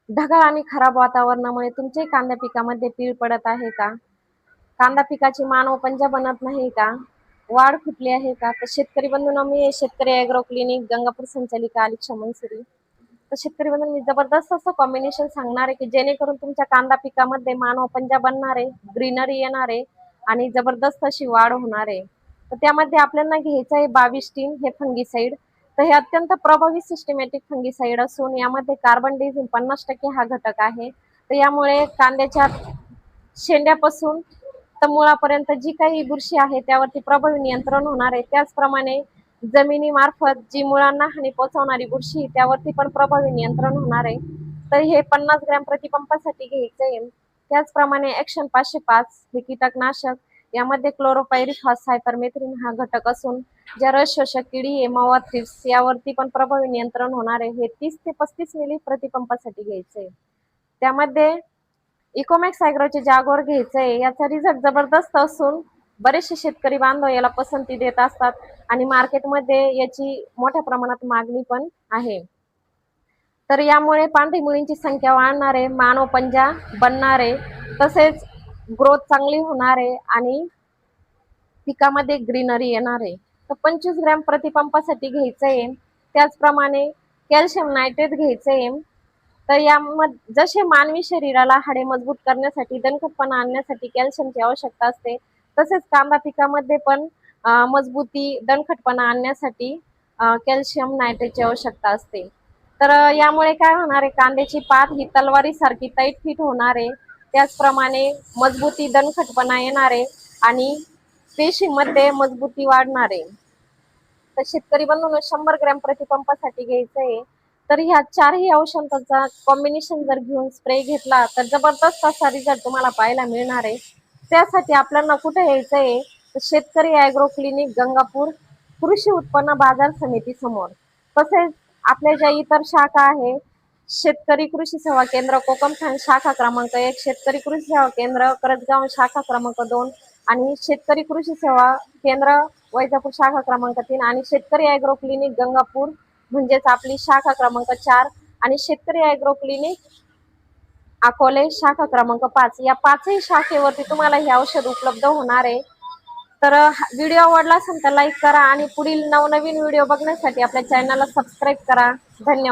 ढगाळ आणि खराब वातावरणामुळे तुमच्या कांदा पिकामध्ये पीळ पडत आहे का? कांदा पिकाची मानव पंजा बनत नाही का? वाढ फुटली आहे का? तर शेतकरी बंधूंनो, मी शेतकरी ॲग्रो क्लिनिक गंगापूर संचालिका अलिक्षा मनसुरी. तर शेतकरी बंधूंनो, मी जबरदस्त असं कॉम्बिनेशन सांगणार आहे की जेणेकरून तुमच्या कांदा पिकामध्ये मानव पंजा बनणार आहे, ग्रीनरी येणार आहे आणि जबरदस्त अशी वाढ होणार आहे. तर त्यामध्ये आपल्याला घ्यायचं आहे 22 हे फंगीसाईड. तर हे अत्यंत प्रभावी सिस्टमॅटिक फंगीसाईड असून यामध्ये कार्बन डायझिम 50% हा घटक आहे. तर यामुळे कांद्याच्या शेंड्यापासून तर मुळापर्यंत जी काही बुरशी आहे त्यावरती प्रभावी नियंत्रण होणार आहे. त्याचप्रमाणे जमिनीमार्फत जी मुळांना हानी पोहोचवणारी बुरशी त्यावरती पण प्रभावी नियंत्रण होणार आहे. तर हे 50 ग्रॅम प्रतिपंपासाठी घ्यायचं आहे. त्याचप्रमाणे ॲक्शन 505 हे कीटकनाशक, यामध्ये क्लोरोपायरिफॉस सायपरमेथ्रिन हा घटक असून ज्या रस शोषक किडी आहे मावा थ्रिप्स यावरती पण प्रभावी नियंत्रण होणार आहे. हे 30 ते 35 मिली प्रतिपंपासाठी घ्यायचंय. त्यामध्ये इकोमॅक्स ॲग्रोचे जागोर घ्यायचंय. याचा रिझल्ट जबरदस्त असून बरेचसे शेतकरी बांधव याला पसंती देत असतात आणि मार्केटमध्ये याची मोठ्या प्रमाणात मागणी पण आहे. तर यामुळे पांढरी मुळींची संख्या वाढणार आहे, मानव पंजा बनणार आहे, तसेच ग्रोथ चांगली होणार आहे आणि पिकामध्ये ग्रीनरी येणार आहे. तर 25 ग्रॅम प्रतिपंपासाठी घ्यायचं आहे. त्याचप्रमाणे कॅल्शियम नायट्रेट घ्यायचं आहे. तर यामध्ये जसे मानवी शरीराला हाडे मजबूत करण्यासाठी, दणकटपणा आणण्यासाठी कॅल्शियमची आवश्यकता असते, तसेच कांदा पिकामध्ये पण मजबूती, दणकटपणा आणण्यासाठी कॅल्शियम नायट्रेटची आवश्यकता असते. तर यामुळे काय होणार आहे, कांद्याची पात ही तलवारीसारखी टाईट फिट होणार आहे. त्याचप्रमाणे मजबूती, दणकटपणा येणार आहे आणि पेशीमध्ये मजबूती वाढणार आहे. तर शेतकरी बंधूंनो, 100 ग्रॅम प्रतिपंपासाठी घ्यायचं आहे. तर ह्या चारही औषधांचा कॉम्बिनेशन जर घेऊन स्प्रे घेतला तर जबरदस्त असा रिझल्ट तुम्हाला पाहायला मिळणार आहे. त्यासाठी आपल्याला कुठे यायचं आहे, तर शेतकरी ॲग्रो क्लिनिक गंगापूर कृषी उत्पन्न बाजार समिती समोर. तसेच आपल्या ज्या इतर शाखा आहे, शेतकरी कृषी सेवा केंद्र कोकमठाण शाखा क्रमांक 1, शेतकरी कृषी सेवा केंद्र करंजगाव शाखा क्रमांक 2 आणि शेतकरी कृषी सेवा केंद्र वैजापूर शाखा क्रमांक 3 आणि शेतकरी ॲग्रो क्लिनिक गंगापूर म्हणजेच आपली शाखा क्रमांक 4 आणि शेतकरी ॲग्रो क्लिनिक अकोले शाखा क्रमांक 5 या पाचही शाखेवरती तुम्हाला हे औषध उपलब्ध होणार आहे. तर व्हिडिओ आवडला असेल तर लाईक करा आणि पुढील नवनवीन व्हिडिओ बघण्यासाठी आपल्या चॅनलला सबस्क्राईब करा. धन्यवाद.